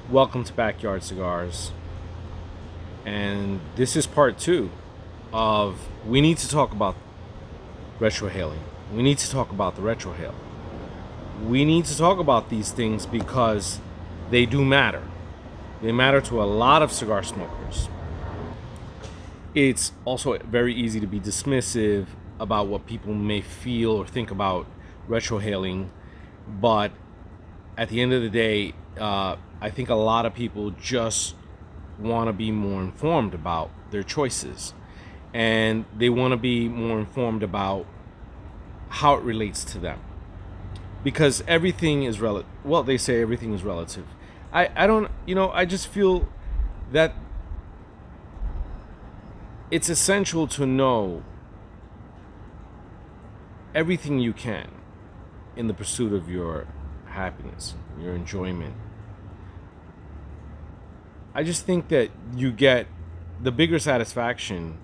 Welcome to Backyard Cigars, and this is part 2 of we need to talk about retrohaling. We need to talk about the retrohale. We need to talk about these things because they do matter. They matter to a lot of cigar smokers. It's also very easy to be dismissive about what people may feel or think about retrohaling, but at the end of the day, I think a lot of people just want to be more informed about their choices, and they want to be more informed about how it relates to them, because everything is relative. Well, they say everything is relative. I don't, I just feel that it's essential to know everything you can in the pursuit of your happiness, your enjoyment. I just think that you get the bigger satisfaction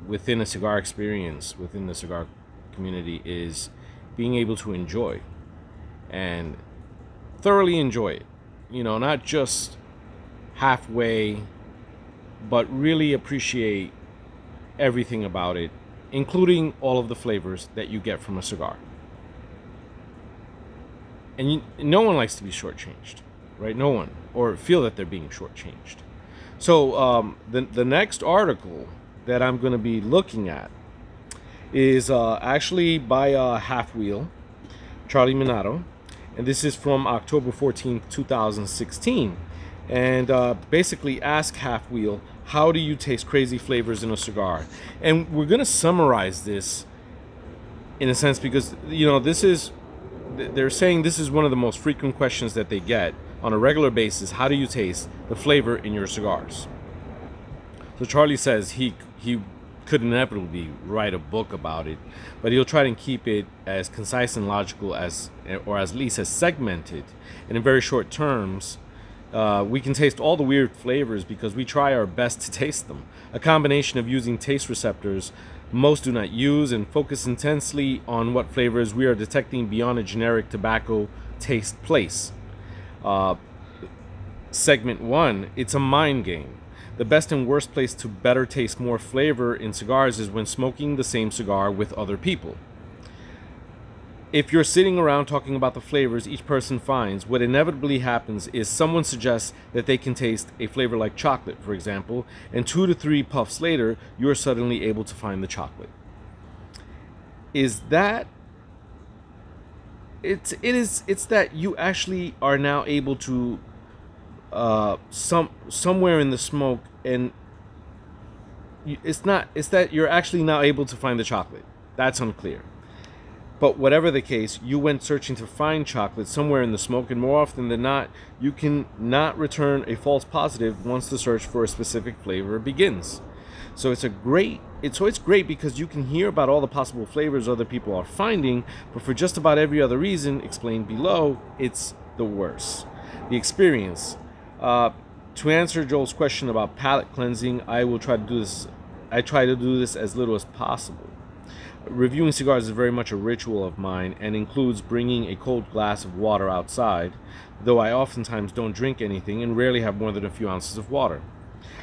within a cigar experience, within the cigar community, is being able to enjoy and thoroughly enjoy it. Not just halfway, but really appreciate everything about it, including all of the flavors that you get from a cigar. And no one likes to be shortchanged, right? No one, or feel that they're being shortchanged. So the next article that I'm going to be looking at is actually by Half Wheel, Charlie Minato, and this is from October 14th, 2016. And basically ask Half Wheel, how do you taste crazy flavors in a cigar? And we're going to summarize this in a sense because, they're saying this is one of the most frequent questions that they get on a regular basis. How do you taste the flavor in your cigars? So Charlie says he could inevitably write a book about it, but he'll try to keep it as concise and logical or at least as segmented, and in very short terms. We can taste all the weird flavors because we try our best to taste them. A combination of using taste receptors most do not use and focus intensely on what flavors we are detecting beyond a generic tobacco taste place. Segment 1, it's a mind game. The best and worst place to better taste more flavor in cigars is when smoking the same cigar with other people. If you're sitting around talking about the flavors each person finds, what inevitably happens is someone suggests that they can taste a flavor like chocolate, for example, and 2 to 3 puffs later, you're suddenly able to find the chocolate. It's that you actually are now able to somewhere in the smoke, and it's that you're actually now able to find the chocolate. That's unclear. But whatever the case, you went searching to find chocolate somewhere in the smoke, and more often than not, you can not return a false positive once the search for a specific flavor begins. So it's great because you can hear about all the possible flavors other people are finding, but for just about every other reason explained below, it's the worst. The experience. To answer Joel's question about palate cleansing, I try to do this as little as possible. Reviewing cigars is very much a ritual of mine and includes bringing a cold glass of water outside, though I oftentimes don't drink anything and rarely have more than a few ounces of water.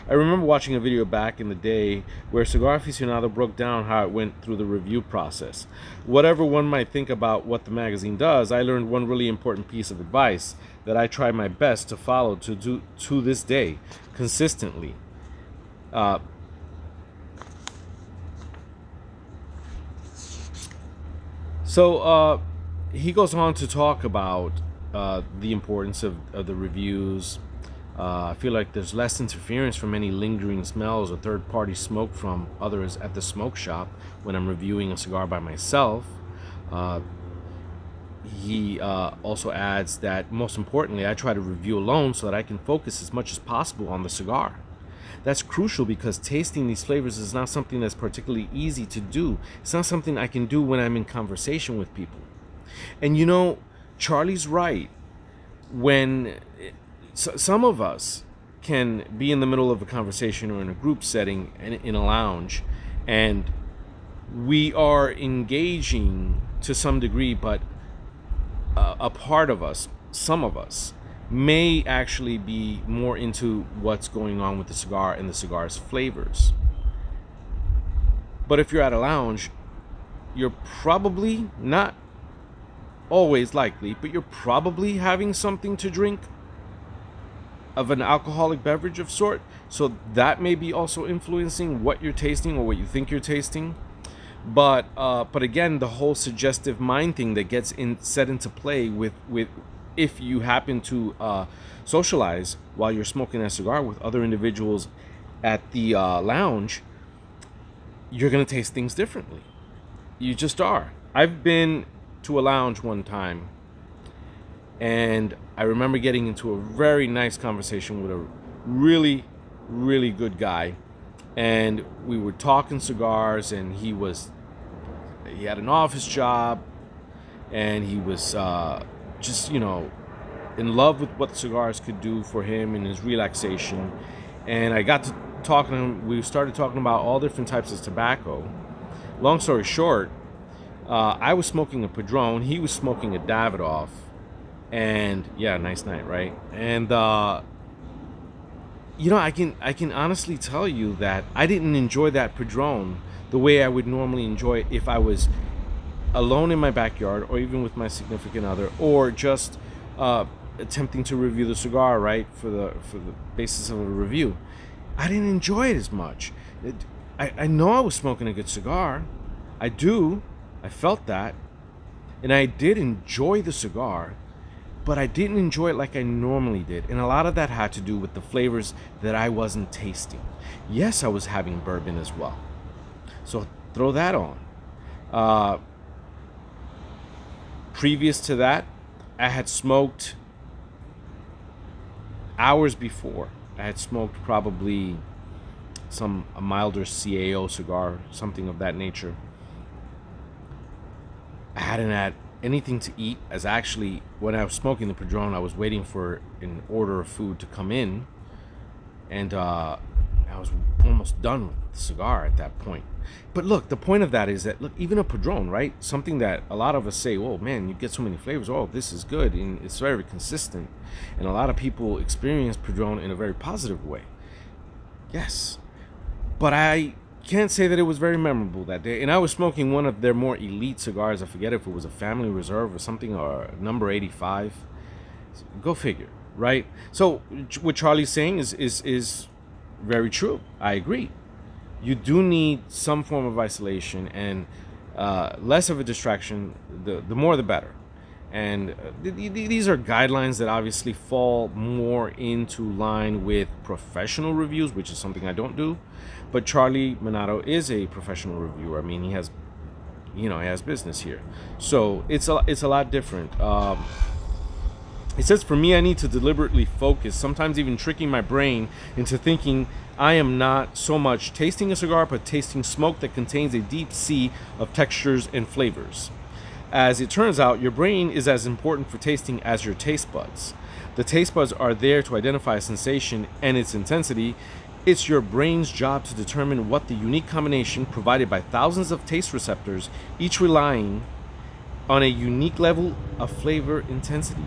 I remember watching a video back in the day where Cigar Aficionado broke down how it went through the review process. Whatever one might think about what the magazine does, I learned one really important piece of advice that I try my best to follow to this day, consistently. So he goes on to talk about the importance of the reviews. I feel like there's less interference from any lingering smells or third-party smoke from others at the smoke shop when I'm reviewing a cigar by myself. He also adds that, most importantly, I try to review alone so that I can focus as much as possible on the cigar. That's crucial because tasting these flavors is not something that's particularly easy to do. It's not something I can do when I'm in conversation with people. And Charlie's right. When some of us can be in the middle of a conversation or in a group setting in a lounge, and we are engaging to some degree, but a part of us, some of us, may actually be more into what's going on with the cigar and the cigar's flavors. But if you're at a lounge, you're probably not always likely, but you're probably having something to drink of an alcoholic beverage of sort. So that may be also influencing what you're tasting or what you think you're tasting. But again, the whole suggestive mind thing that gets set into play with if you happen to socialize while you're smoking a cigar with other individuals at the lounge, you're gonna taste things differently. You just are. I've been to a lounge one time, and I remember getting into a very nice conversation with a really, really good guy, and we were talking cigars, and he had an office job, and he was just, in love with what cigars could do for him and his relaxation. And I got to talking to him. We started talking about all different types of tobacco. Long story short, I was smoking a Padron, he was smoking a Davidoff, and yeah, nice night, right? And I can honestly tell you that I didn't enjoy that Padron the way I would normally enjoy it if I was alone in my backyard, or even with my significant other, or just attempting to review the cigar, right, for the basis of a review. I didn't enjoy it as much. I know I was smoking a good cigar. I do. I felt that. And I did enjoy the cigar, but I didn't enjoy it like I normally did. And a lot of that had to do with the flavors that I wasn't tasting. Yes, I was having bourbon as well. So throw that on. Previous to that, I had smoked hours before. I had smoked probably a milder CAO cigar, something of that nature. I hadn't had anything to eat, as actually when I was smoking the Padron, I was waiting for an order of food to come in, and I was almost done with the cigar at that point. But look, the point of that is that, look, even a Padron, right? Something that a lot of us say, oh man, you get so many flavors, oh, this is good, and it's very consistent. And a lot of people experience Padron in a very positive way. Yes. But I can't say that it was very memorable that day. And I was smoking one of their more elite cigars. I forget if it was a Family Reserve or something, or number 85. Go figure, right? So what Charlie's saying is very true. I agree. You do need some form of isolation, and less of a distraction, the more the better. And these are guidelines that obviously fall more into line with professional reviews, which is something I don't do. But Charlie Minato is a professional reviewer. I mean, he has business here, so it's a lot different. He says, for me, I need to deliberately focus, sometimes even tricking my brain into thinking I am not so much tasting a cigar, but tasting smoke that contains a deep sea of textures and flavors. As it turns out, your brain is as important for tasting as your taste buds. The taste buds are there to identify a sensation and its intensity. It's your brain's job to determine what the unique combination provided by thousands of taste receptors, each relying on a unique level of flavor intensity.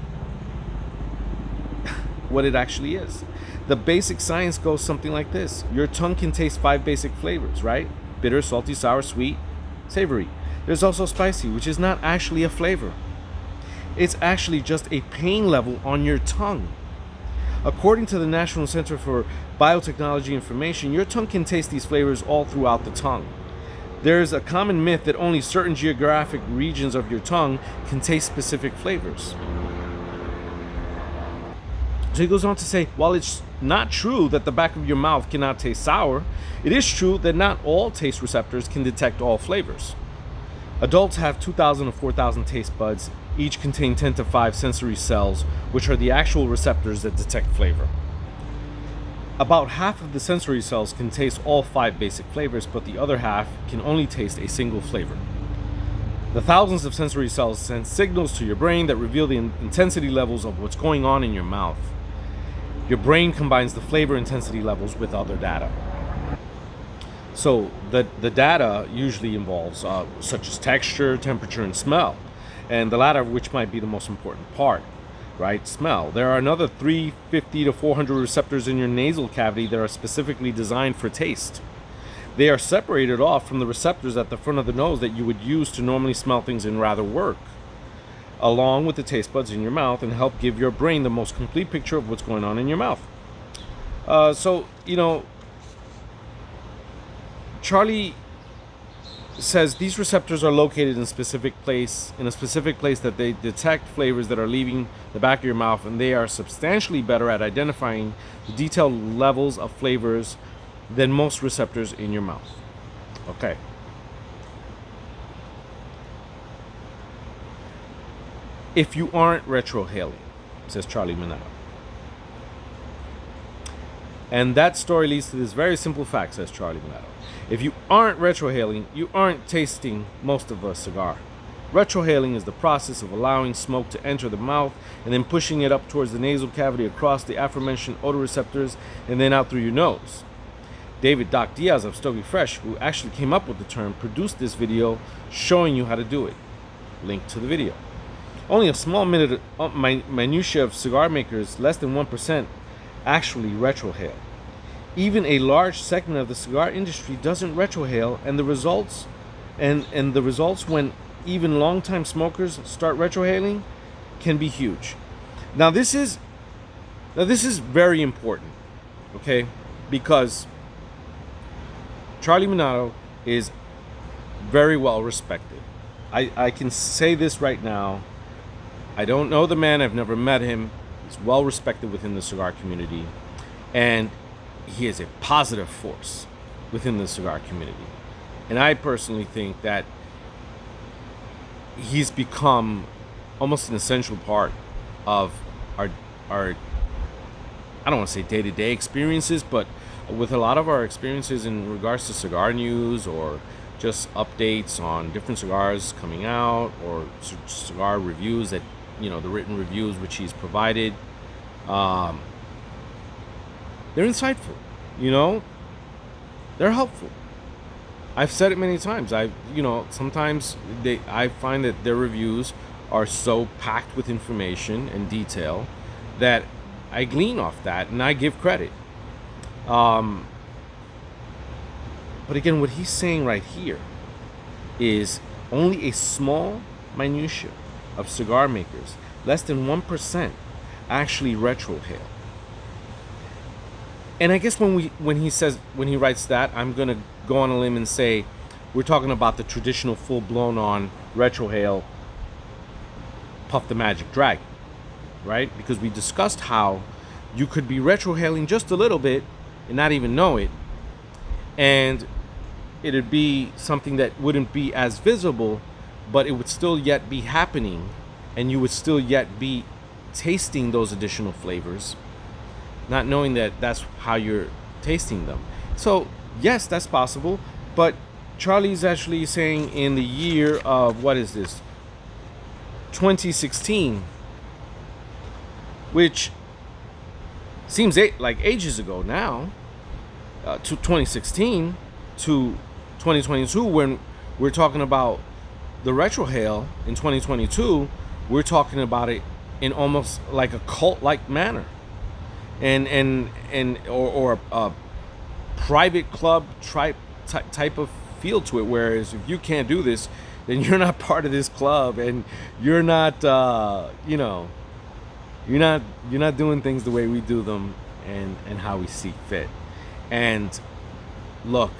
What it actually is. The basic science goes something like this. Your tongue can taste 5 basic flavors, right? Bitter, salty, sour, sweet, savory. There's also spicy, which is not actually a flavor. It's actually just a pain level on your tongue. According to the National Center for Biotechnology Information, your tongue can taste these flavors all throughout the tongue. There is a common myth that only certain geographic regions of your tongue can taste specific flavors. So he goes on to say, while it's not true that the back of your mouth cannot taste sour, it is true that not all taste receptors can detect all flavors. Adults have 2,000 to 4,000 taste buds, each contain 10 to 5 sensory cells, which are the actual receptors that detect flavor. About half of the sensory cells can taste all 5 basic flavors, but the other half can only taste a single flavor. The thousands of sensory cells send signals to your brain that reveal the intensity levels of what's going on in your mouth. Your brain combines the flavor intensity levels with other data. So the data usually involves such as texture, temperature, and smell, and the latter of which might be the most important part. right? Smell. There are another 350 to 400 receptors in your nasal cavity that are specifically designed for taste. They are separated off from the receptors at the front of the nose that you would use to normally smell things and rather work, along with the taste buds in your mouth, and help give your brain the most complete picture of what's going on in your mouth. So, you know, Charlie says these receptors are located in a specific place that they detect flavors that are leaving the back of your mouth, and they are substantially better at identifying the detailed levels of flavors than most receptors in your mouth. Okay. If you aren't retrohaling, says Charlie Minato. And that story leads to this very simple fact, says Charlie Minato. If you aren't retrohaling, you aren't tasting most of a cigar. Retrohaling is the process of allowing smoke to enter the mouth and then pushing it up towards the nasal cavity across the aforementioned odor receptors and then out through your nose. David Doc Diaz of Stogie Fresh, who actually came up with the term, produced this video showing you how to do it. Link to the video. Only a small minutia of cigar makers, less than 1%, actually retrohale. Even a large segment of the cigar industry doesn't retrohale, and the results when even longtime smokers start retrohaling can be huge. Now this is very important, okay? Because Charlie Minato is very well respected. I can say this right now. I don't know the man. I've never met him. He's well respected within the cigar community, and he is a positive force within the cigar community. And I personally think that he's become almost an essential part of our I don't want to say day-to-day experiences, but with a lot of our experiences in regards to cigar news or just updates on different cigars coming out, or cigar reviews that, you know, the written reviews which he's provided, they're insightful, you know, they're helpful. I've said it many times. Sometimes I find that their reviews are so packed with information and detail that I glean off that and I give credit. But again, what he's saying right here is only a small minutia of cigar makers, less than 1%, actually retrohale. And I guess when he writes that, I'm gonna go on a limb and say we're talking about the traditional full-blown on retrohale Puff the Magic Dragon, right? Because we discussed how you could be retrohaling just a little bit and not even know it, and it'd be something that wouldn't be as visible, but it would still yet be happening, and you would still yet be tasting those additional flavors, not knowing that that's how you're tasting them. So yes, that's possible, but Charlie's actually saying in the year of, what is this, 2016, which seems like ages ago now, to 2016 to 2022, when we're talking about the retrohale in 2022, we're talking about it in almost like a cult-like manner, or a private club type of feel to it. Whereas if you can't do this, then you're not part of this club, and you're not, you're not doing things the way we do them and how we see fit. And look,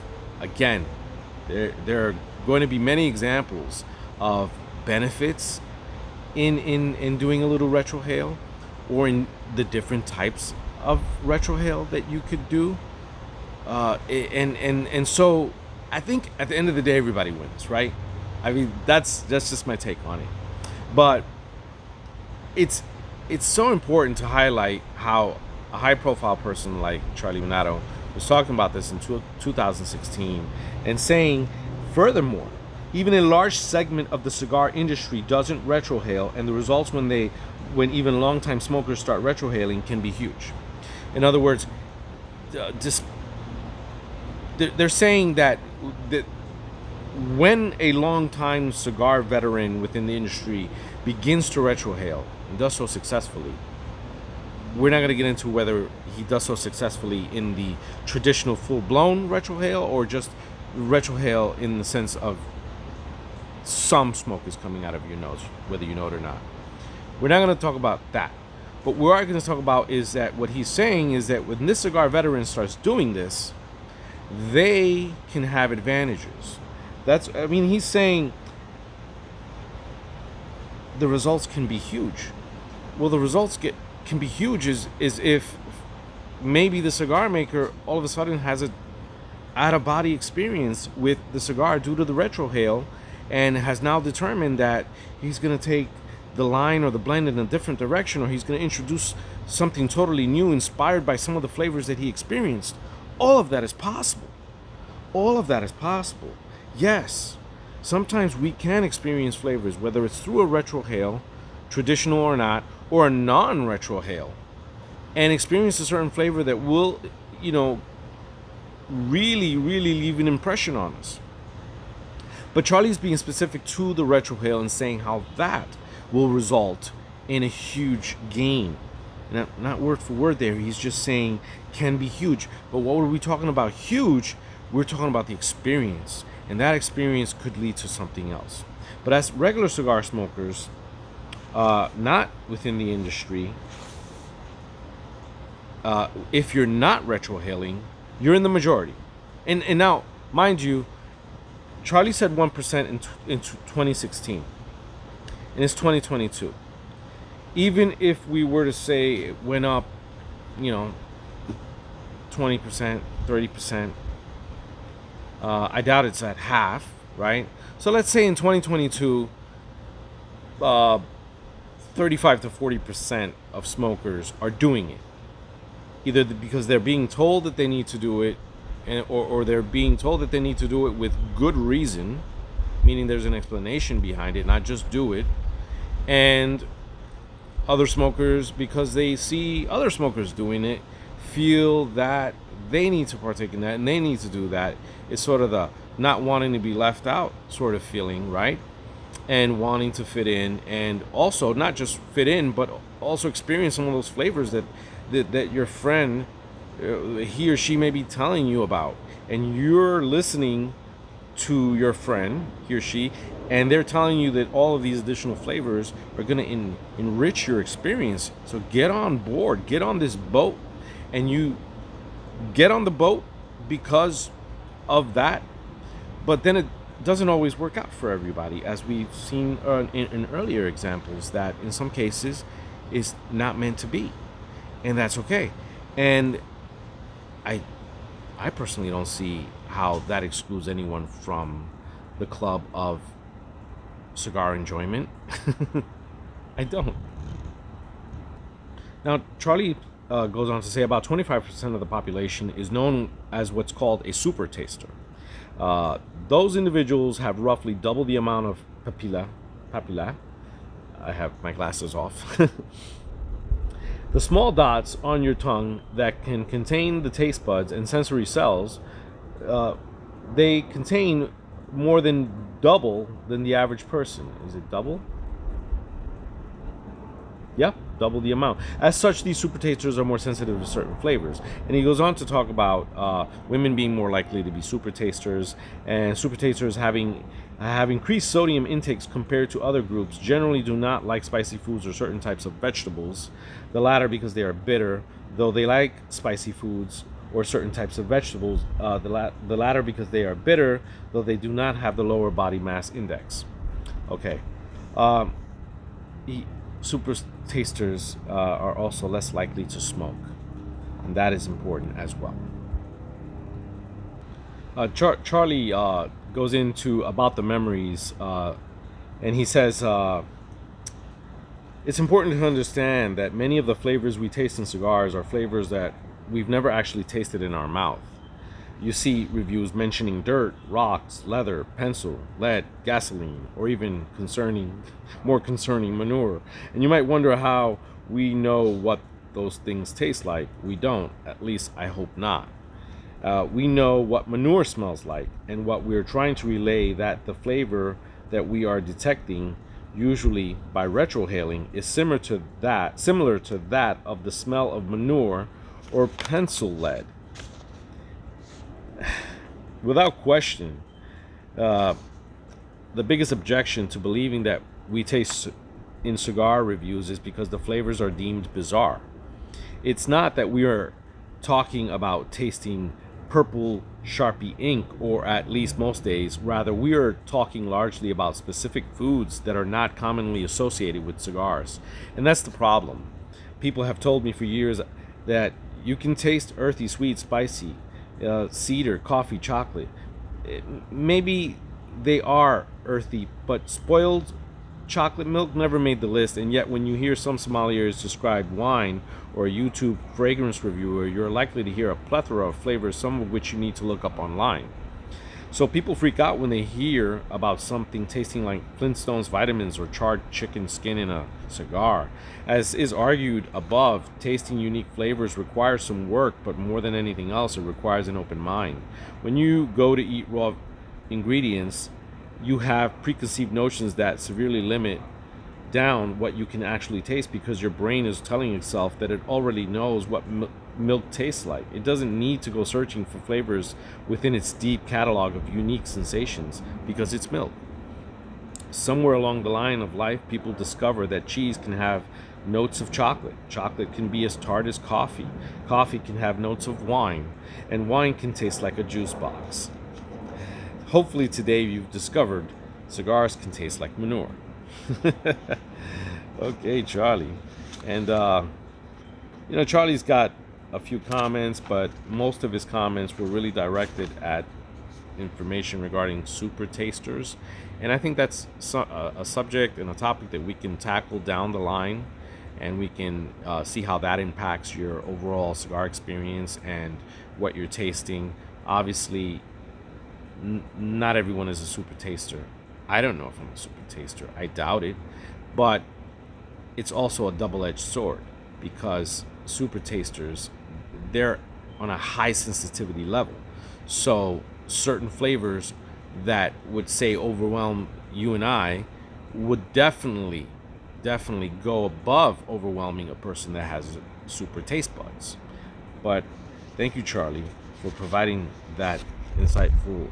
again, there are going to be many examples of benefits in doing a little retrohale, or in the different types of retrohale that you could do. And so I think at the end of the day, everybody wins, right? I mean, that's just my take on it. But it's so important to highlight how a high-profile person like Charlie Minato was talking about this in 2016 and saying, furthermore, even a large segment of the cigar industry doesn't retrohale, and the results when even longtime smokers start retrohaling can be huge. In other words, they're saying that when a long-time cigar veteran within the industry begins to retrohale and does so successfully, we're not going to get into whether he does so successfully in the traditional full-blown retrohale or just retrohale in the sense of some smoke is coming out of your nose, whether you know it or not. We're not going to talk about that. But what we are going to talk about is that what he's saying is that when this cigar veteran starts doing this, they can have advantages. He's saying the results can be huge. Well, the results can be huge is if maybe the cigar maker all of a sudden has a out-of-body experience with the cigar due to the retrohale and has now determined that he's going to take the line or the blend in a different direction, or he's going to introduce something totally new inspired by some of the flavors that he experienced. All of that is possible. All of that is possible. Yes, sometimes we can experience flavors, whether it's through a retrohale, traditional or not, or a non-retrohale, and experience a certain flavor that will, really, really leave an impression on us. But Charlie's being specific to the retrohale and saying how that will result in a huge gain. Not word for word there. He's just saying can be huge. But what were we talking about huge? We're talking about the experience. And that experience could lead to something else. But as regular cigar smokers, not within the industry, if you're not retrohaling, you're in the majority. And now, mind you, Charlie said 1% in 2016. And it's 2022. Even if we were to say it went up, 20%, 30%, I doubt it's at half, right? So let's say in 2022, 35 to 40% of smokers are doing it. Either because they're being told that they need to do it, or they're being told that they need to do it with good reason, meaning there's an explanation behind it, not just do it. And other smokers, because they see other smokers doing it, feel that they need to partake in that and they need to do that. It's sort of the not wanting to be left out sort of feeling, right? And wanting to fit in, and also not just fit in, but also experience some of those flavors that your friend, he or she may be telling you about, and you're listening to your friend, he or she, and they're telling you that all of these additional flavors are going to enrich your experience. So get on board, get on this boat, and you get on the boat because of that. But then it doesn't always work out for everybody, as we've seen in earlier examples, that in some cases is not meant to be, and that's okay. And I personally don't see how that excludes anyone from the club of cigar enjoyment. I don't. Now, Charlie goes on to say about 25% of the population is known as what's called a super taster. Those individuals have roughly double the amount of papilla. I have my glasses off. The small dots on your tongue that can contain the taste buds and sensory cells, they contain more than double than the average person. Is it double? Yep, double the amount. As such, these super tasters are more sensitive to certain flavors. And he goes on to talk about women being more likely to be super tasters, and super tasters have increased sodium intakes compared to other groups, generally do not like spicy foods or certain types of vegetables, the latter because they are bitter, though they like spicy foods or certain types of vegetables, the latter because they are bitter, though they do not have the lower body mass index. Okay. Super tasters are also less likely to smoke, and that is important as well. Charlie goes into about the memories, and he says it's important to understand that many of the flavors we taste in cigars are flavors that we've never actually tasted in our mouth. You see reviews mentioning dirt, rocks, leather, pencil, lead, gasoline, or even more concerning manure. And you might wonder how we know what those things taste like. We don't. At least I hope not. We know what manure smells like, and what we're trying to relay, that the flavor that we are detecting, usually by retrohaling, is similar to that of the smell of manure or pencil lead. Without question, the biggest objection to believing that we taste in cigar reviews is because the flavors are deemed bizarre. It's not that we are talking about tasting purple Sharpie ink, or at least most days. Rather, we are talking largely about specific foods that are not commonly associated with cigars. And that's the problem. People have told me for years that you can taste earthy, sweet, spicy, cedar, coffee, chocolate. Maybe they are earthy, but spoiled chocolate milk never made the list. And yet when you hear some sommeliers describe wine, or a YouTube fragrance reviewer, you're likely to hear a plethora of flavors, some of which you need to look up online. So people freak out when they hear about something tasting like Flintstones vitamins or charred chicken skin in a cigar. As is argued above, tasting unique flavors requires some work, but more than anything else, it requires an open mind. When you go to eat raw ingredients, you have preconceived notions that severely limit down what you can actually taste, because your brain is telling itself that it already knows what milk tastes like. It doesn't need to go searching for flavors within its deep catalog of unique sensations, because it's milk. Somewhere along the line of life, people discover that cheese can have notes of chocolate. Chocolate can be as tart as coffee. Coffee can have notes of wine, and wine can taste like a juice box. Hopefully today you've discovered cigars can taste like manure. Okay, Charlie. And Charlie's got a few comments, but most of his comments were really directed at information regarding super tasters. And I think that's a subject and a topic that we can tackle down the line, and we can see how that impacts your overall cigar experience and what you're tasting. Obviously, not everyone is a super taster. I don't know if I'm a super taster. I doubt it. But it's also a double-edged sword, because super tasters, they're on a high sensitivity level. So certain flavors that would say overwhelm you and I would definitely go above overwhelming a person that has super taste buds. But thank you, Charlie, for providing that insightful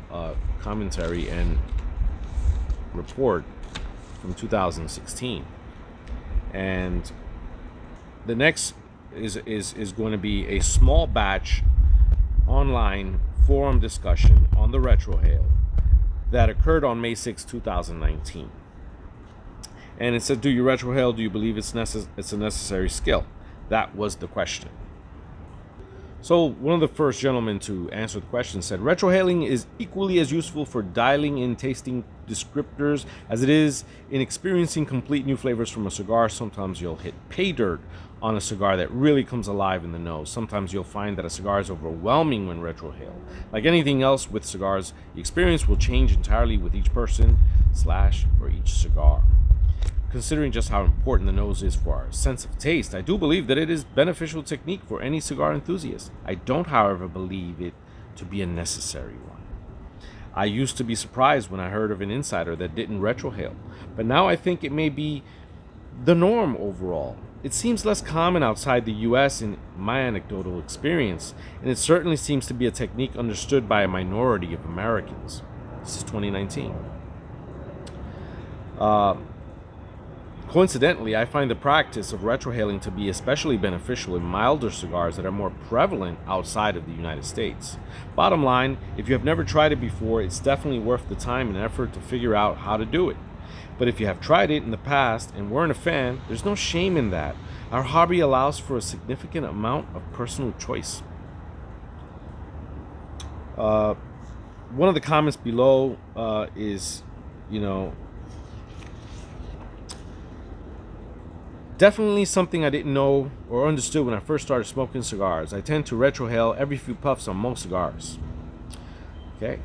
commentary and report from 2016. And the next is going to be a small batch online forum discussion on the Retrohale that occurred on May 6, 2019. And it said, do you retrohale? Do you believe it's a necessary skill? That was the question. So one of the first gentlemen to answer the question said, retrohaling is equally as useful for dialing in tasting descriptors as it is in experiencing complete new flavors from a cigar. Sometimes you'll hit pay dirt on a cigar that really comes alive in the nose. Sometimes you'll find that a cigar is overwhelming when retrohaled. Like anything else with cigars, the experience will change entirely with each person / or each cigar. Considering just how important the nose is for our sense of taste, I do believe that it is a beneficial technique for any cigar enthusiast. I don't, however, believe it to be a necessary one. I used to be surprised when I heard of an insider that didn't retrohale, but now I think it may be the norm overall. It seems less common outside the US in my anecdotal experience, and it certainly seems to be a technique understood by a minority of Americans. This is 2019. Coincidentally, I find the practice of retrohaling to be especially beneficial in milder cigars that are more prevalent outside of the United States. Bottom line, if you have never tried it before, it's definitely worth the time and effort to figure out how to do it. But if you have tried it in the past and weren't a fan, there's no shame in that. Our hobby allows for a significant amount of personal choice. One of the comments below is, definitely something I didn't know or understood when I first started smoking cigars. I tend to retrohale every few puffs on most cigars. Okay.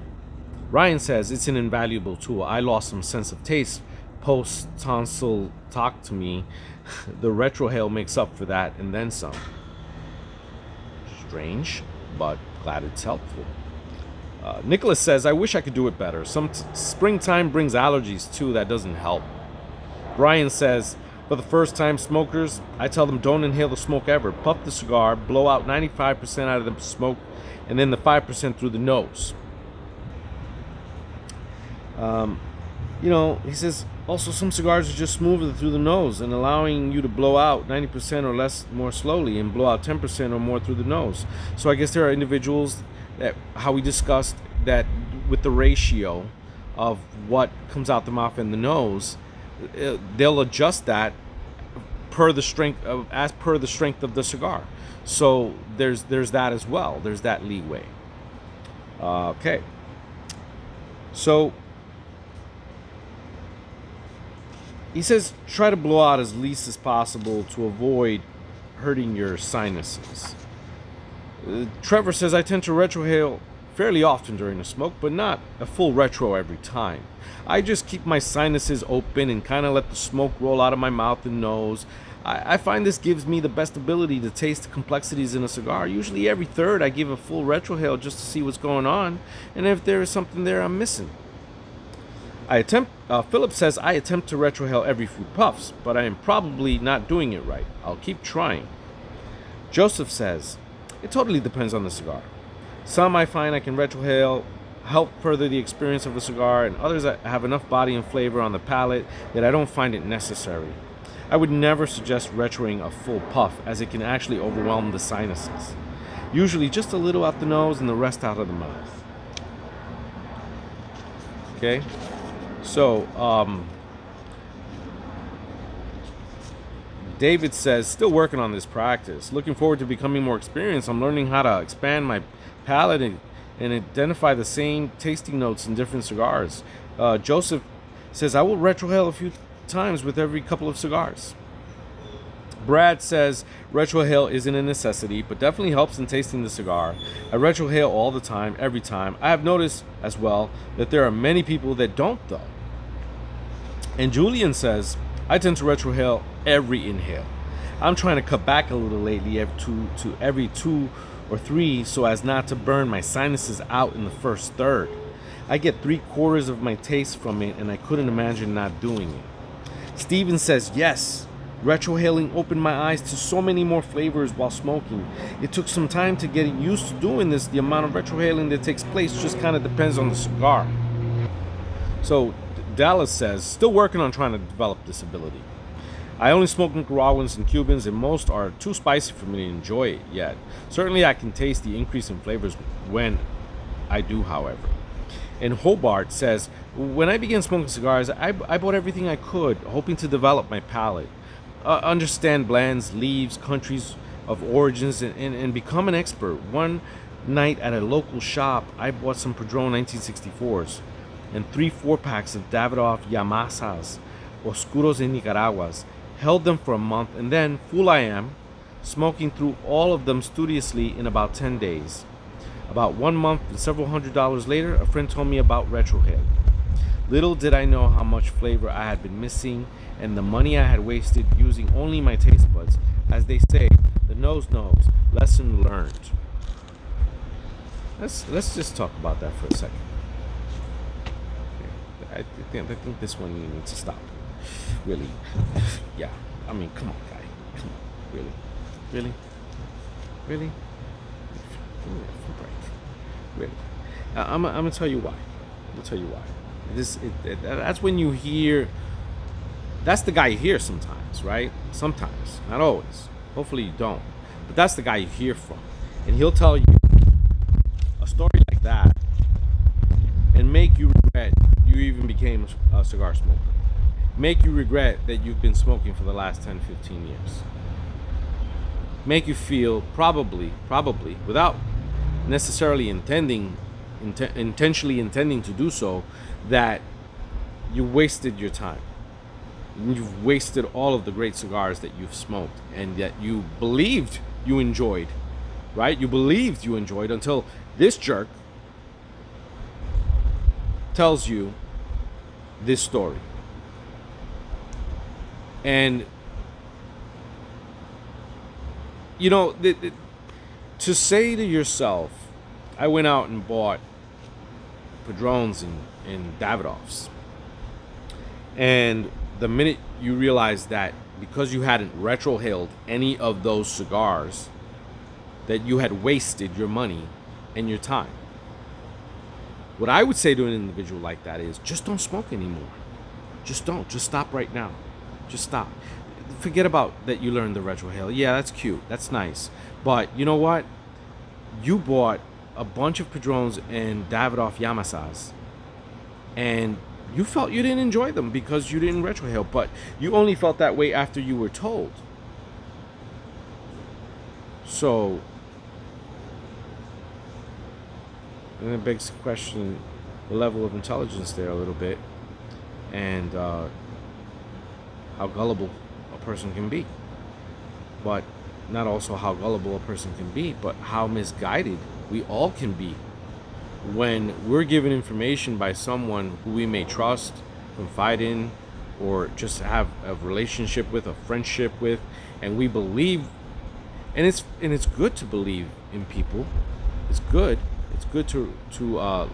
Ryan says, it's an invaluable tool. I lost some sense of taste post-tonsil talk to me. The retrohale makes up for that and then some. Strange. but glad it's helpful. Nicholas says, I wish I could do it better. Springtime brings allergies too. That doesn't help. Brian says, for the first-time smokers, I tell them don't inhale the smoke ever. Puff the cigar, blow out 95% out of the smoke, and then the 5% through the nose. He says, also some cigars are just smoother through the nose and allowing you to blow out 90% or less more slowly and blow out 10% or more through the nose. So I guess there are individuals that, how we discussed, that with the ratio of what comes out the mouth and the nose, they'll adjust that per the strength of the cigar. So there's that as well. There's that leeway. Okay. So he says try to blow out as least as possible to avoid hurting your sinuses. Trevor says I tend to retrohale fairly often during the smoke, but not a full retro every time. I just keep my sinuses open and kind of let the smoke roll out of my mouth and nose. I find this gives me the best ability to taste the complexities in a cigar. Usually every third I give a full retrohale just to see what's going on, and if there is something there I'm missing. Philip says I attempt to retrohale every few puffs, but I am probably not doing it right. I'll keep trying. Joseph says it totally depends on the cigar. Some I find I can retrohale, help further the experience of a cigar, and others that have enough body and flavor on the palate that I don't find it necessary. I would never suggest retroing a full puff, as it can actually overwhelm the sinuses. Usually just a little out the nose and the rest out of the mouth. Okay? So, David says, still working on this practice. Looking forward to becoming more experienced. I'm learning how to expand my palate and identify the same tasting notes in different cigars. Joseph says, I will retrohale a few times with every couple of cigars. Brad says, retrohale isn't a necessity, but definitely helps in tasting the cigar. I retrohale all the time, every time. I have noticed as well that there are many people that don't though. And Julian says, I tend to retrohale every inhale. I'm trying to cut back a little lately to every 2 or 3 so as not to burn my sinuses out in the first third. I get 3/4 of my taste from it, and I couldn't imagine not doing it. Steven says, yes, retrohaling opened my eyes to so many more flavors while smoking. It took some time to get used to doing this. The amount of retrohaling that takes place just kind of depends on the cigar. So Dallas says, still working on trying to develop this ability. I only smoke Nicaraguans and Cubans, and most are too spicy for me to enjoy it yet. Certainly I can taste the increase in flavors when I do, however. And Hobart says, when I began smoking cigars, I bought everything I could, hoping to develop my palate, understand blends, leaves, countries of origins, and become an expert. One night at a local shop, I bought some Padron 1964s and 3 4-packs of Davidoff Yamasas, Oscuros and Nicaraguas, held them for a month, and then, fool I am, smoking through all of them studiously in about 10 days. About 1 month and several $100s later, a friend told me about Retrohale. Little did I know how much flavor I had been missing and the money I had wasted using only my taste buds. As they say, the nose knows. Lesson learned. Let's just talk about that for a second. I think this one you need to stop. Really? Yeah. I mean, come on, guy. Come on. Really? Really? Really? Give me a break. Really? I'm gonna tell you why. That's when you hear. That's the guy you hear sometimes, right? Sometimes, not always. Hopefully you don't. But that's the guy you hear from, and he'll tell you a story like that and make you regret you even became a cigar smoker. Make you regret that you've been smoking for the last 10, 15 years. Make you feel probably, without necessarily intentionally intending to do so, that you wasted your time. You've wasted all of the great cigars that you've smoked and that you believed you enjoyed, right? You believed you enjoyed until this jerk tells you this story. And you know, to say to yourself, I went out and bought Padrones and Davidoffs, and the minute you realize that because you hadn't retrohaled any of those cigars, that you had wasted your money and your time. What I would say to an individual like that is, just don't smoke anymore. Just don't. Just stop right now. Just stop. Forget about that you learned the retrohale. Yeah, that's cute. That's nice. But you know what? You bought a bunch of Padrones and Davidoff Yamasas, and you felt you didn't enjoy them because you didn't retrohale, but you only felt that way after you were told. So, and it begs the question, the level of intelligence there a little bit, and how gullible a person can be. But not also how gullible a person can be, but how misguided we all can be when we're given information by someone who we may trust, confide in, or just have a relationship with, a friendship with, and we believe, and it's good to believe in people. It's good. It's good to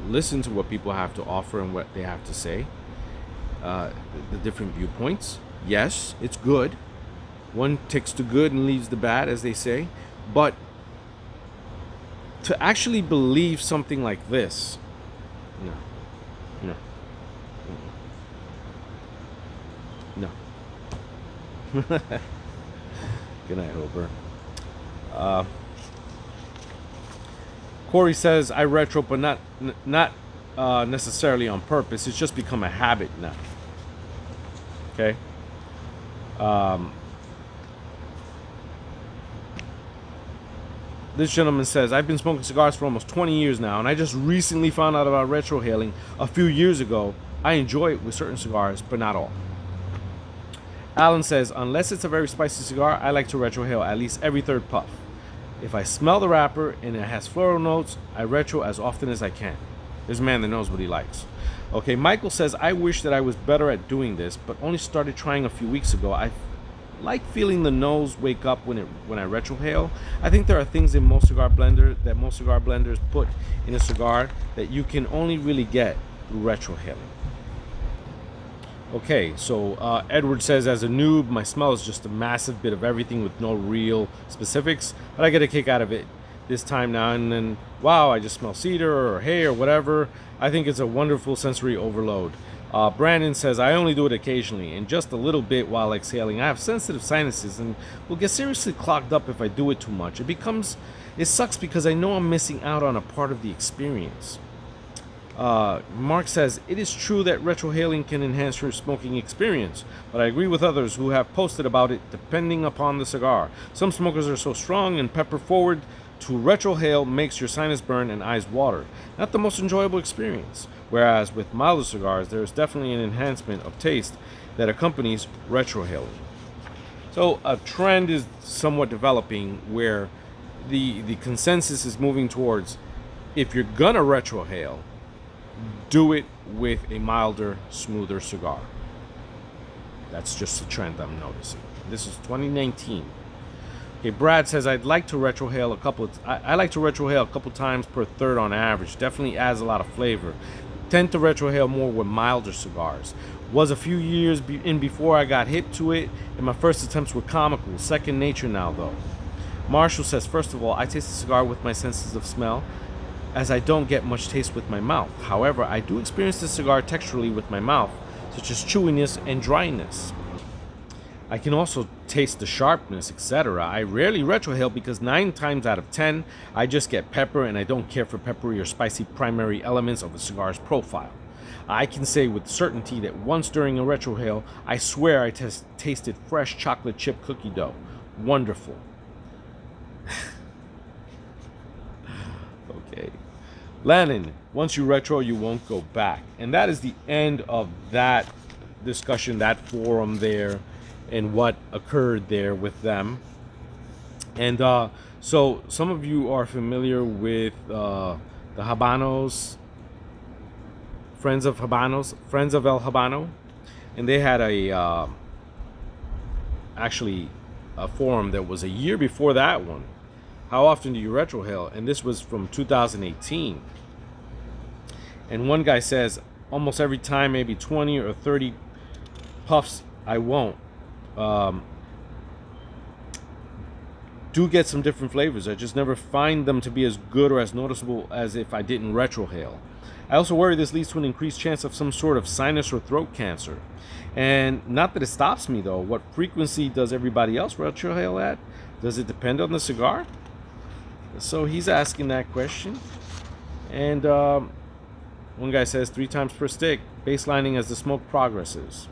listen to what people have to offer and what they have to say, the different viewpoints. Yes, it's good. One takes the good and leaves the bad, as they say. But to actually believe something like this, no. Good night, Hober. Corey says, I retro, but not necessarily on purpose. It's just become a habit now. Okay. This gentleman says, I've been smoking cigars for almost 20 years now, and I just recently found out about retrohaling a few years ago. I enjoy it with certain cigars, but not all. Alan says, unless it's a very spicy cigar, I like to retrohale at least every third puff. If I smell the wrapper and it has floral notes, I retro as often as I can. There's a man that knows what he likes. Okay, Michael says, I wish that I was better at doing this, but only started trying a few weeks ago. I like feeling the nose wake up when I retrohale. I think there are things in most cigar blenders put in a cigar that you can only really get through retrohaling. Okay, so Edward says, as a noob, my smell is just a massive bit of everything with no real specifics, but I get a kick out of it this time now and then. Wow, I just smell cedar or hay or whatever. I think it's a wonderful sensory overload. Brandon says, I only do it occasionally and just a little bit while exhaling. I have sensitive sinuses and will get seriously clogged up if I do it too much. It sucks because I know I'm missing out on a part of the experience. Mark says, it is true that retrohaling can enhance your smoking experience, but I agree with others who have posted about it depending upon the cigar. Some smokers are so strong and pepper forward to retrohale makes your sinus burn and eyes water. Not the most enjoyable experience. Whereas with milder cigars, there is definitely an enhancement of taste that accompanies retrohaling. So a trend is somewhat developing where the consensus is moving towards, if you're gonna retrohale, do it with a milder, smoother cigar. That's just a trend I'm noticing. This is 2019. Okay, Brad says, I'd like to retrohale I like to retrohale a couple times per third on average. Definitely adds a lot of flavor. Tend to retrohale more with milder cigars. Was a few years before I got hip to it, and my first attempts were comical. Second nature now, though. Marshall says, first of all, I taste the cigar with my senses of smell, as I don't get much taste with my mouth. However, I do experience the cigar texturally with my mouth, such as chewiness and dryness. I can also taste the sharpness, etc. I rarely retrohale because 9 times out of 10, I just get pepper and I don't care for peppery or spicy primary elements of a cigar's profile. I can say with certainty that once during a retrohale, I swear I tasted fresh chocolate chip cookie dough. Wonderful. Okay. Lannon, once you retro, you won't go back. And that is the end of that discussion, that forum there, and what occurred there with them. And so some of you are familiar with the Habanos, Friends of El Habano, and they had actually a forum that was a year before that one, how often do you retrohale? And this was from 2018. And one guy says, almost every time, maybe 20 or 30 puffs, I won't. Do get some different flavors. I just never find them to be as good or as noticeable as if I didn't retrohale. I also worry this leads to an increased chance of some sort of sinus or throat cancer. And not that it stops me, though. What frequency does everybody else retrohale at? Does it depend on the cigar? So he's asking that question. And one guy says 3 times per stick, baselining as the smoke progresses.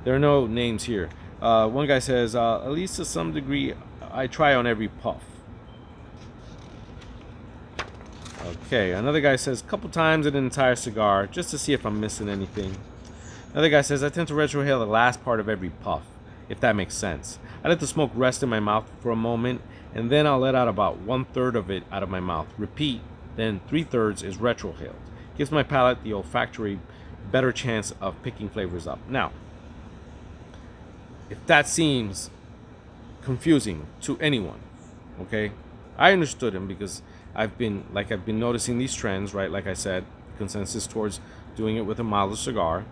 There are no names here. One guy says, at least to some degree, I try on every puff. Okay, another guy says, a couple times in an entire cigar, just to see if I'm missing anything. Another guy says, I tend to retrohale the last part of every puff, if that makes sense. I let the smoke rest in my mouth for a moment, and then I'll let out about 1/3 of it out of my mouth. Repeat, then 3/3 is retrohaled. Gives my palate, the olfactory, better chance of picking flavors up. Now, if that seems confusing to anyone, okay, I understood him because I've been noticing these trends, right? Like I said, consensus towards doing it with a milder cigar,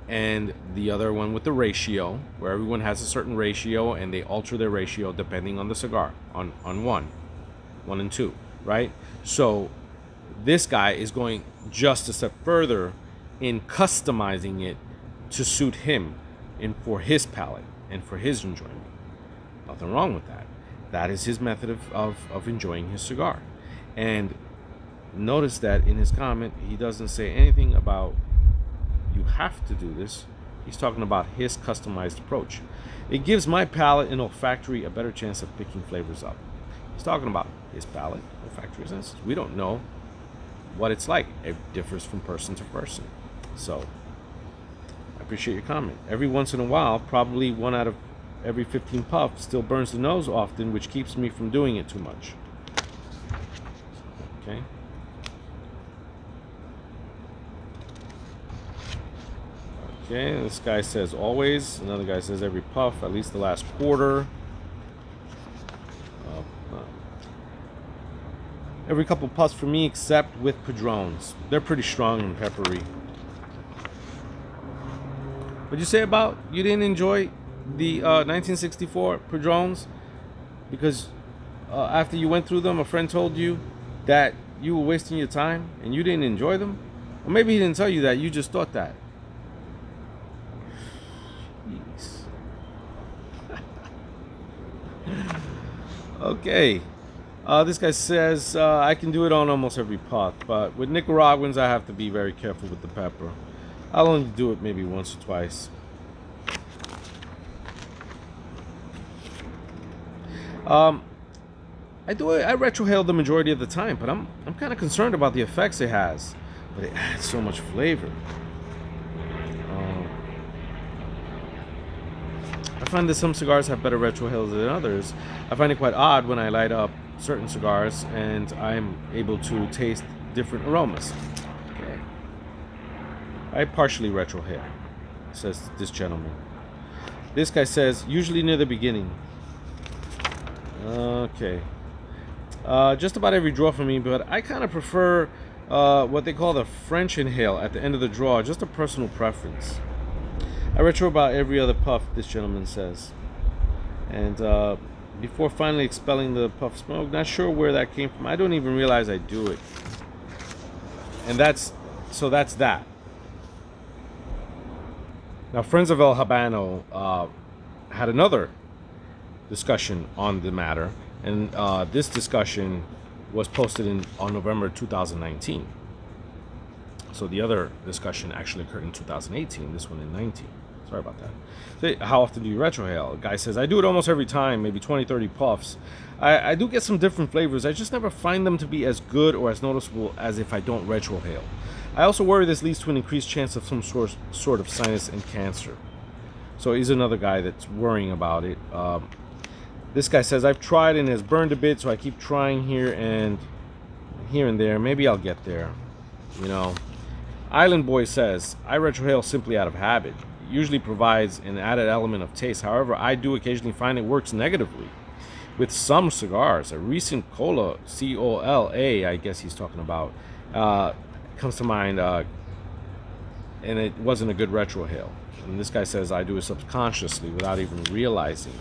and the other one with the ratio, where everyone has a certain ratio and they alter their ratio depending on the cigar, on one and two, right? So this guy is going just a step further in customizing it to suit him and for his palate and for his enjoyment. Nothing wrong with that. That is his method of enjoying his cigar. And notice that in his comment, he doesn't say anything about you have to do this. He's talking about his customized approach. It gives my palate and olfactory a better chance of picking flavors up. He's talking about his palate, olfactory senses. We don't know what it's like. It differs from person to person. So I appreciate your comment. Every once in a while, probably 1 out of every 15 puffs still burns the nose often, which keeps me from doing it too much. Okay. Okay, this guy says always. Another guy says every puff, at least the last quarter. Every couple puffs for me, except with Padrones. They're pretty strong and peppery. What'd you say about you didn't enjoy the 1964 Padrones? Because after you went through them, a friend told you that you were wasting your time and you didn't enjoy them? Or maybe he didn't tell you that, you just thought that. Okay. This guy says, I can do it on almost every puff, but with Nicaraguans, I have to be very careful with the pepper. I'll only do it maybe once or twice. I retrohale the majority of the time, but I'm kind of concerned about the effects it has. But it adds so much flavor. I find that some cigars have better retrohales than others. I find it quite odd when I light up certain cigars and I'm able to taste different aromas. Okay. I partially retrohale, says this gentleman. This guy says, usually near the beginning. Okay. Just about every draw for me, but I kind of prefer what they call the French inhale at the end of the draw, just a personal preference. I retro about every other puff, this gentleman says. And before finally expelling the puff smoke, not sure where that came from. I don't even realize I do it. And that's that. Now, friends of El Habano had another discussion on the matter, and this discussion was posted on November 2019. So the other discussion actually occurred in 2018, this one in 19. Sorry about that. So how often do you retrohale? A guy says, I do it almost every time, maybe 20, 30 puffs. I do get some different flavors. I just never find them to be as good or as noticeable as if I don't retrohale. I also worry this leads to an increased chance of some sort of sinus and cancer. So he's another guy that's worrying about it. This guy says, I've tried and has burned a bit, so I keep trying here and there. Maybe I'll get there. You know. Island Boy says, I retrohale simply out of habit. It usually provides an added element of taste. However, I do occasionally find it works negatively. with some cigars. A recent cola, COLA, I guess he's talking about, comes to mind, and it wasn't a good retrohale. And this guy says, I do it subconsciously without even realizing.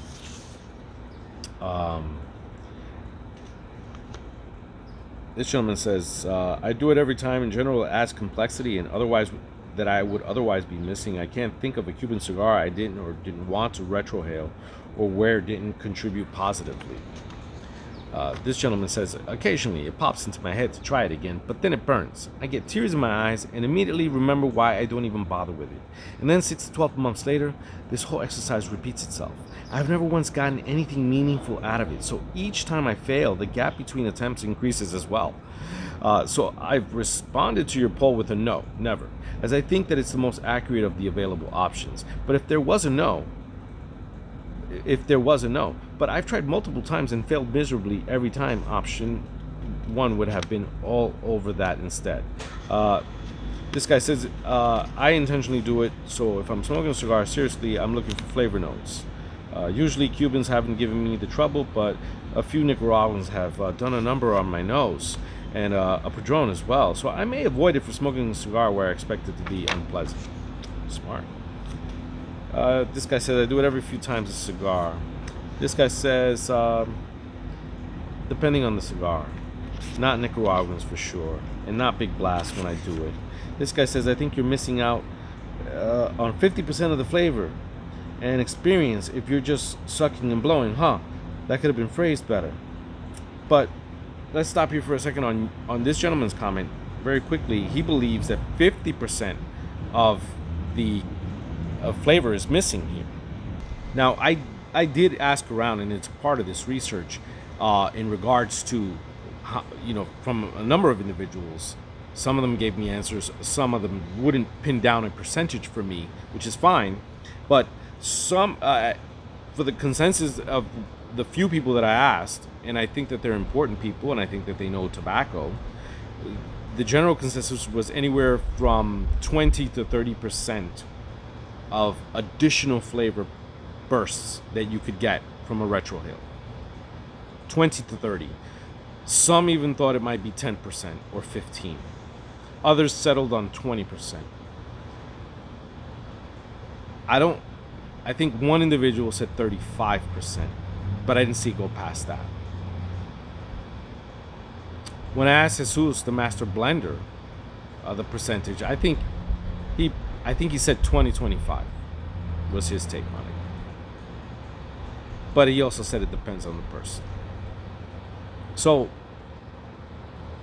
This gentleman says, I do it every time. In general, it adds complexity and otherwise that I would otherwise be missing. I can't think of a Cuban cigar I didn't or didn't want to retrohale or where it didn't contribute positively. This gentleman says, occasionally it pops into my head to try it again, but then it burns. I get tears in my eyes and immediately remember why I don't even bother with it. And then 6 to 12 months later, this whole exercise repeats itself. I've never once gotten anything meaningful out of it, so each time I fail, the gap between attempts increases as well. So I've responded to your poll with a no, never, as I think that it's the most accurate of the available options. But if there was a no, but I've tried multiple times and failed miserably every time, option 1 would have been all over that instead. This guy says, I intentionally do it, so if I'm smoking a cigar, seriously, I'm looking for flavor notes. Usually Cubans haven't given me the trouble, but a few Nicaraguans have done a number on my nose, and a Padron as well. So I may avoid it for smoking a cigar where I expect it to be unpleasant. Smart. This guy says, I do it every few times a cigar. This guy says, depending on the cigar. Not Nicaraguans for sure, and not big blast when I do it. This guy says, I think you're missing out on 50% of the flavor and experience if you're just sucking and blowing. That could have been phrased better. But let's stop here for a second on this gentleman's comment. Very quickly, he believes that 50% of the flavor is missing here. Now, I did ask around, and it's part of this research in regards to how, from a number of individuals. Some of them gave me answers. Some of them wouldn't pin down a percentage for me, which is fine. But some, for the consensus of the few people that I asked, and I think that they're important people, and I think that they know tobacco, the general consensus was anywhere from 20 to 30% of additional flavor bursts that you could get from a retrohale. 20 to 30. Some even thought it might be 10% or 15%. Others settled on 20%. I think one individual said 35%, but I didn't see it go past that. When I asked Jesus, the master blender, the percentage, I think he said 20-25 was his take on it. But he also said it depends on the person. So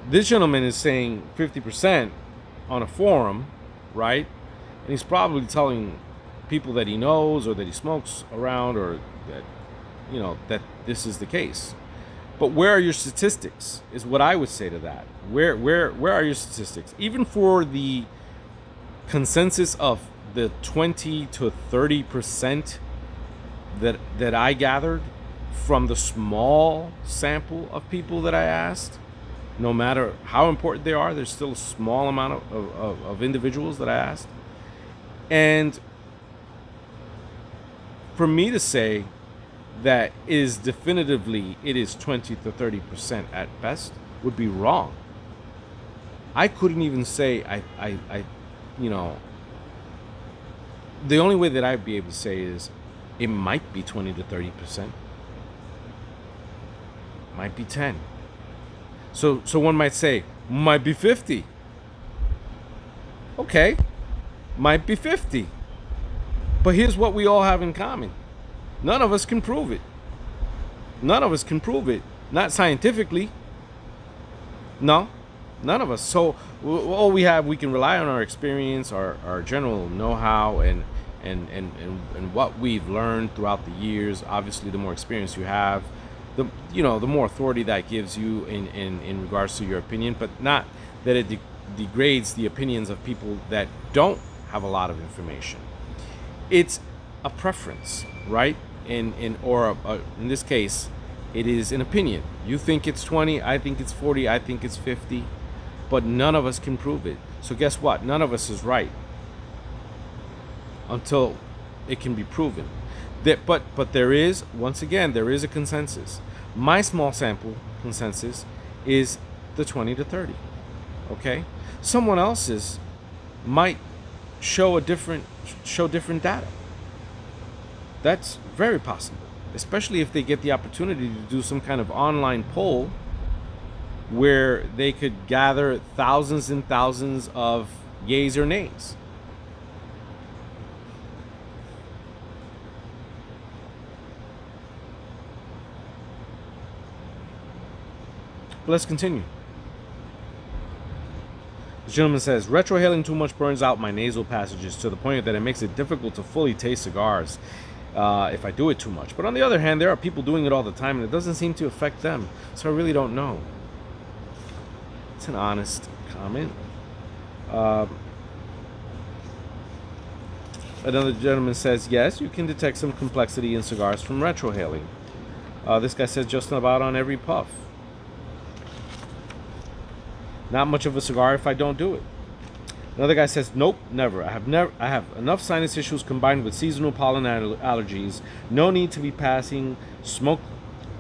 this gentleman is saying 50% on a forum, right? And he's probably telling people that he knows or that he smokes around, or that that this is the case. But where are your statistics is what I would say to that. Where are your statistics? Even for the consensus of the 20 to 30% that I gathered from the small sample of people that I asked, no matter how important they are, there's still a small amount of individuals that I asked. And for me to say that it is 20 to 30% at best would be wrong. I couldn't even say the only way that I'd be able to say is it might be 20 to 30%. Might be 10. So one might say, might be 50. Okay, might be 50. But here's what we all have in common. None of us can prove it. None of us can prove it. Not scientifically. No, none of us. So all we have, we can rely on our experience, our general know-how, and what we've learned throughout the years. Obviously, the more experience you have, the more authority that gives you in regards to your opinion, but not that it degrades the opinions of people that don't have a lot of information. It's a preference, right? In this case, it is an opinion. You think it's 20, I think it's 40, I think it's 50, but none of us can prove it. So guess what? None of us is right until it can be proven. But there is, once again, there is a consensus My small sample consensus is the 20 to 30. Okay? Someone else's might show different data. That's very possible, especially if they get the opportunity to do some kind of online poll where they could gather thousands and thousands of yays or nays. But let's continue. The gentleman says, retrohaling too much burns out my nasal passages to the point that it makes it difficult to fully taste cigars if I do it too much. But on the other hand, there are people doing it all the time and it doesn't seem to affect them. So I really don't know. It's an honest comment. Another gentleman says, yes, you can detect some complexity in cigars from retrohaling. This guy says, just about on every puff. Not much of a cigar if I don't do it. Another guy says, nope, never. I have enough sinus issues combined with seasonal pollen allergies. No need to be passing smoke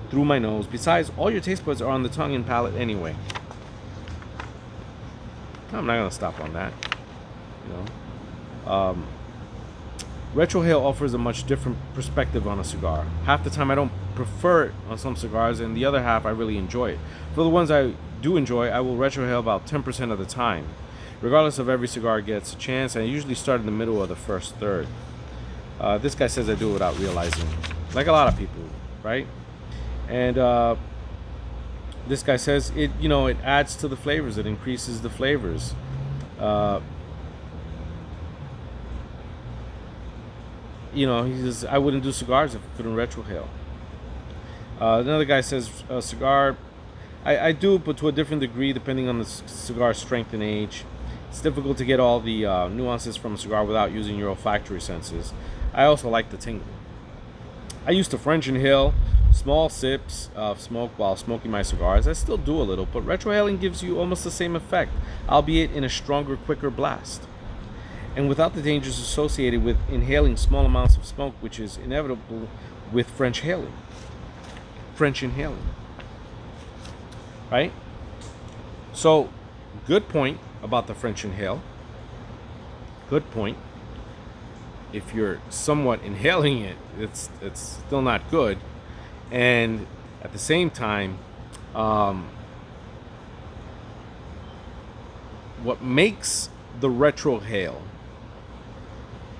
through my nose. Besides, all your taste buds are on the tongue and palate anyway. I'm not gonna stop on that. Retrohale offers a much different perspective on a cigar. Half the time I don't prefer it on some cigars, and the other half I really enjoy it. For the ones I do enjoy, I will retrohale about 10% of the time. Regardless of every cigar gets a chance, I usually start in the middle of the first third. This guy says I do it without realizing, like a lot of people, right? And this guy says it adds to the flavors, it increases the flavors. He says, I wouldn't do cigars if I couldn't retrohale. Another guy says, cigar, I do, but to a different degree, depending on the cigar strength and age. It's difficult to get all the nuances from a cigar without using your olfactory senses. I also like the tingle. I used to French inhale small sips of smoke while smoking my cigars. I still do a little, but retrohaling gives you almost the same effect, albeit in a stronger, quicker blast, and without the dangers associated with inhaling small amounts of smoke, which is inevitable with French inhaling. Right? So, good point about the French inhale. Good point. If you're somewhat inhaling it, it's still not good. And at the same time, what makes the retrohale,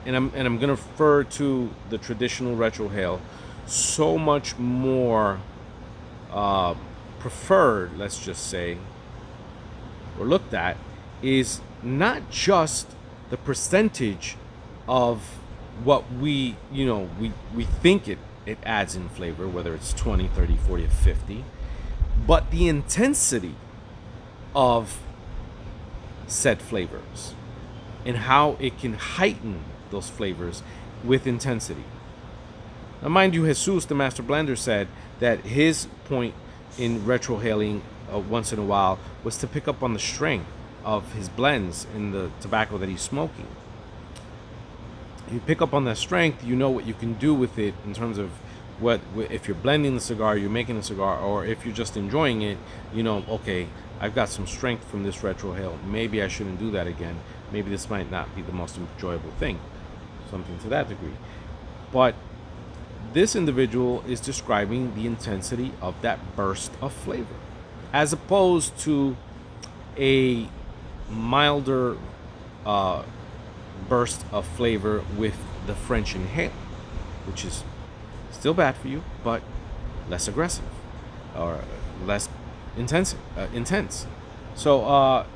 and I'm going to refer to the traditional retrohale, so much more preferred, let's just say, or looked at, is not just the percentage of what we think it adds in flavor, whether it's 20, 30, 40, or 50, but the intensity of said flavors and how it can heighten those flavors with intensity. Now, mind you, Jesus, the master blender, said that his point in retrohaling once in a while was to pick up on the strength of his blends in the tobacco that he's smoking. If you pick up on that strength, you know what you can do with it in terms of what, if you're blending the cigar, you're making a cigar, or if you're just enjoying it, okay, I've got some strength from this retrohale. Maybe I shouldn't do that again. Maybe this might not be the most enjoyable thing. Something to that degree. But this individual is describing the intensity of that burst of flavor, as opposed to a milder burst of flavor with the French inhale, which is still bad for you, but less aggressive or less intense. So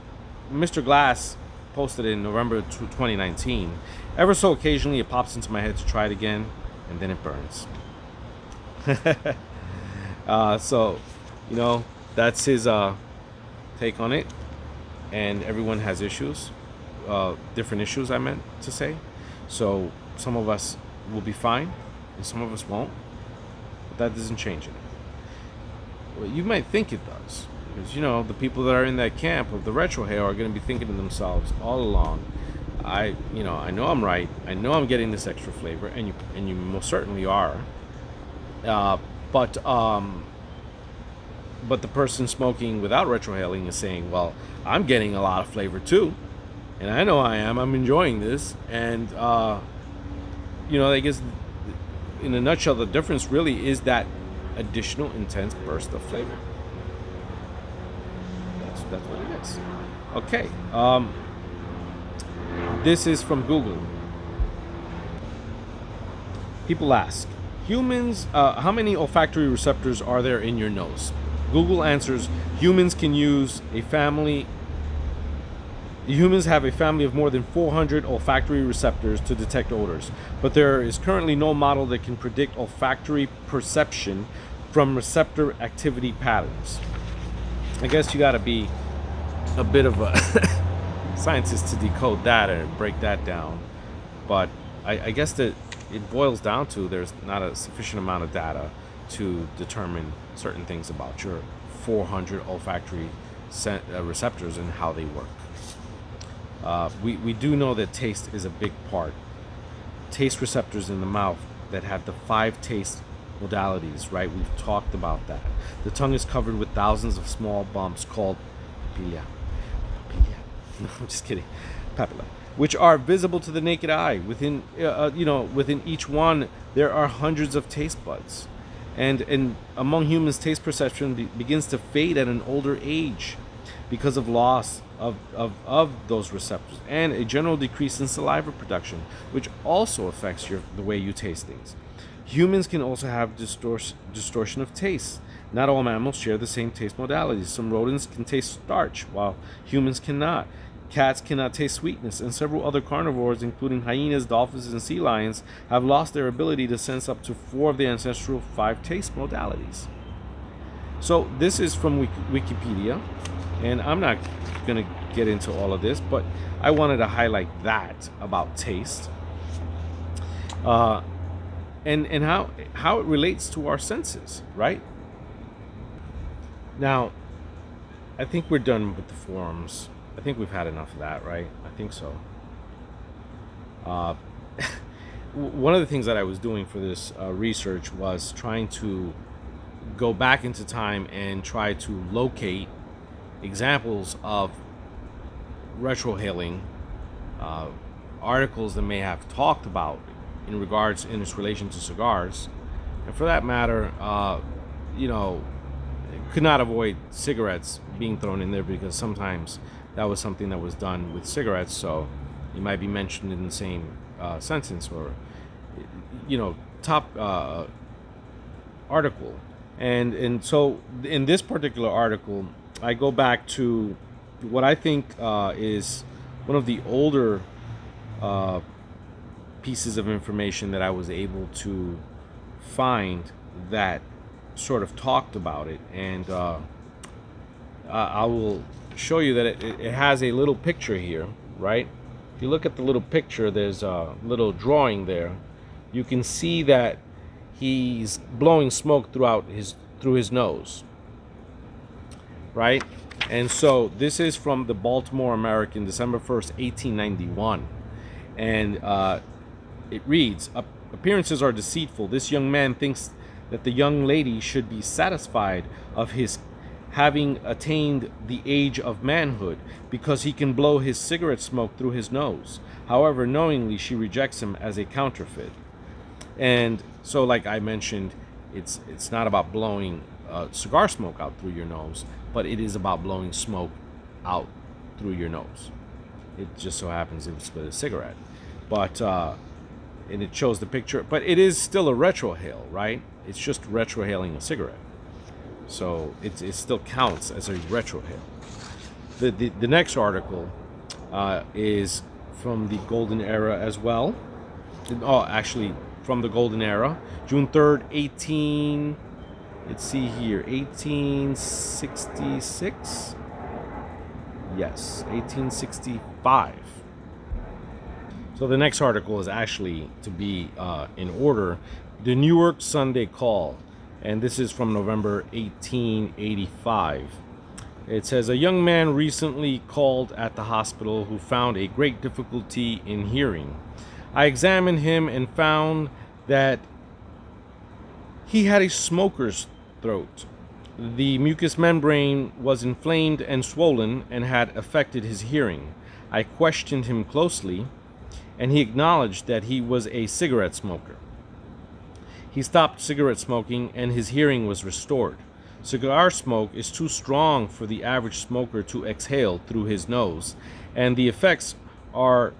Mr. Glass posted in November 2019, ever so occasionally it pops into my head to try it again, and then it burns. So that's his take on it. And everyone has issues, different issues, I meant to say. So some of us will be fine and some of us won't, but that doesn't change it. Well, you might think it does, because the people that are in that camp of the retrohale are going to be thinking to themselves all along, I know I'm right, I know I'm getting this extra flavor, and you most certainly are, but but the person smoking without retrohaling is saying, well, I'm getting a lot of flavor too, and I know I'm enjoying this. And I guess in a nutshell, the difference really is that additional intense burst of flavor. That's what it is. Okay. This is from Google. People ask, humans, how many olfactory receptors are there in your nose? Google answers, humans have a family of more than 400 olfactory receptors to detect odors, but there is currently no model that can predict olfactory perception from receptor activity patterns. I guess you got to be a bit of a scientist to decode that and break that down, but I guess that it boils down to there's not a sufficient amount of data to determine certain things about your 400 olfactory receptors and how they work. We do know that taste is a big part. Taste receptors in the mouth that have the 5 taste modalities, right? We've talked about that. The tongue is covered with thousands of small bumps called papilla. No, I'm just kidding. Papilla, which are visible to the naked eye. Within each one, there are hundreds of taste buds. And among humans, taste perception begins to fade at an older age because of loss of those receptors and a general decrease in saliva production, which also affects the way you taste things. Humans can also have distortion of taste. Not all mammals share the same taste modalities. Some rodents can taste starch, while humans cannot. Cats cannot taste sweetness, and several other carnivores, including hyenas, dolphins, and sea lions, have lost their ability to sense up to 4 of the ancestral 5 taste modalities. So this is from Wikipedia, and I'm not going to get into all of this, but I wanted to highlight that about taste, and how it relates to our senses, right? Now, I think we're done with the forums. I think we've had enough of that, right? I think so. One of the things that I was doing for this research was trying to go back into time and try to locate examples of retrohaling articles that may have talked about in its relation to cigars, and for that matter, could not avoid cigarettes being thrown in there, because sometimes that was something that was done with cigarettes, so it might be mentioned in the same sentence, or top article. And so in this particular article, I go back to what I think is one of the older pieces of information that I was able to find that sort of talked about it, and I will show you that it has a little picture here, right? If you look at the little picture, there's a little drawing there. You can see that he's blowing smoke through his nose, right? And so this is from the Baltimore American, December 1st, 1891, and it reads, appearances are deceitful. This young man thinks that the young lady should be satisfied of his having attained the age of manhood, because he can blow his cigarette smoke through his nose. However, knowingly she rejects him as a counterfeit. And so, like I mentioned, it's not about blowing cigar smoke out through your nose, but it is about blowing smoke out through your nose. It just so happens it's with a cigarette, but and it shows the picture, but it is still a retrohale, right? It's just retrohaling a cigarette, so it still counts as a retrohale. The next article is from the Golden Era as well. Actually, from the Golden Era, June 3rd, 1866. Yes, 1865. So the next article is actually to be in order. The Newark Sunday Call, and this is from November 1885. It says, a young man recently called at the hospital who found a great difficulty in hearing. I examined him and found that he had a smoker's throat. The mucous membrane was inflamed and swollen and had affected his hearing. I questioned him closely, and he acknowledged that he was a cigarette smoker. He stopped cigarette smoking, and his hearing was restored. Cigar smoke is too strong for the average smoker to exhale through his nose, and the effects are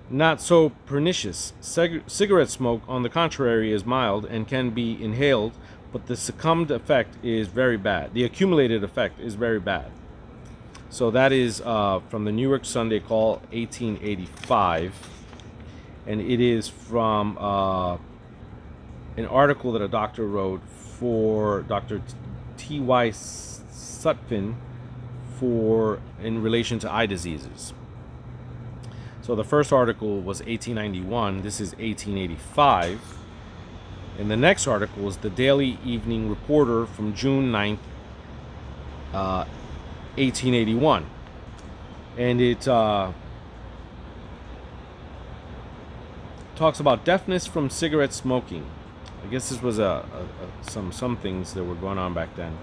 not so pernicious. Cigarette smoke, on the contrary, is mild and can be inhaled, but the succumbed effect is very bad. The accumulated effect is very bad. So that is from the Newark Sunday Call, 1885, and it is from an article that a doctor wrote for Dr. T.Y. Sutphin in relation to eye diseases. So the first article was 1891. This is 1885. And the next article is the Daily Evening Reporter from June 9th, 1881. And it talks about deafness from cigarette smoking. I guess this was some things that were going on back then.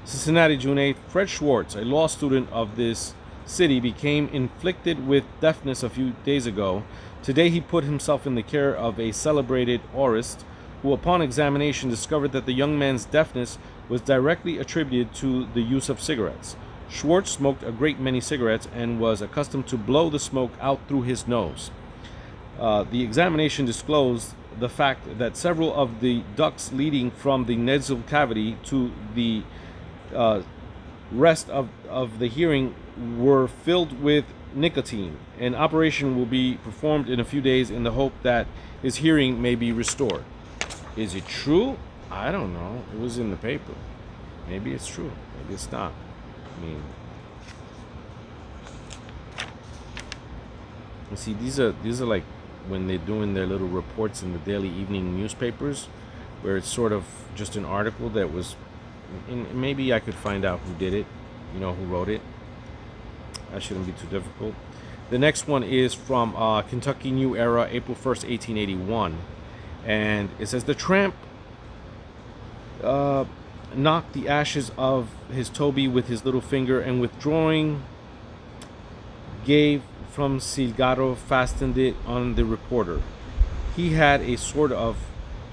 Cincinnati, June 8th. Fred Schwartz, a law student of this city, became inflicted with deafness a few days ago. Today he put himself in the care of a celebrated aurist, who upon examination discovered that the young man's deafness was directly attributed to the use of cigarettes. Schwartz smoked a great many cigarettes and was accustomed to blow the smoke out through his nose. The examination disclosed the fact that several of the ducts leading from the nasal cavity to the rest of the hearing were filled with nicotine. An operation will be performed in a few days in the hope that his hearing may be restored. Is it true? I don't know. It was in the paper. Maybe it's true. Maybe it's not. I mean, you see, these are like when they're doing their little reports in the daily evening newspapers, where it's sort of just an article that was, and maybe I could find out who did it, who wrote it. That shouldn't be too difficult. The next one is from Kentucky New Era, April 1st, 1881. And it says, the tramp knocked the ashes of his Toby with his little finger, and withdrawing gave from Cigaro, fastened it on the reporter. He had a sort of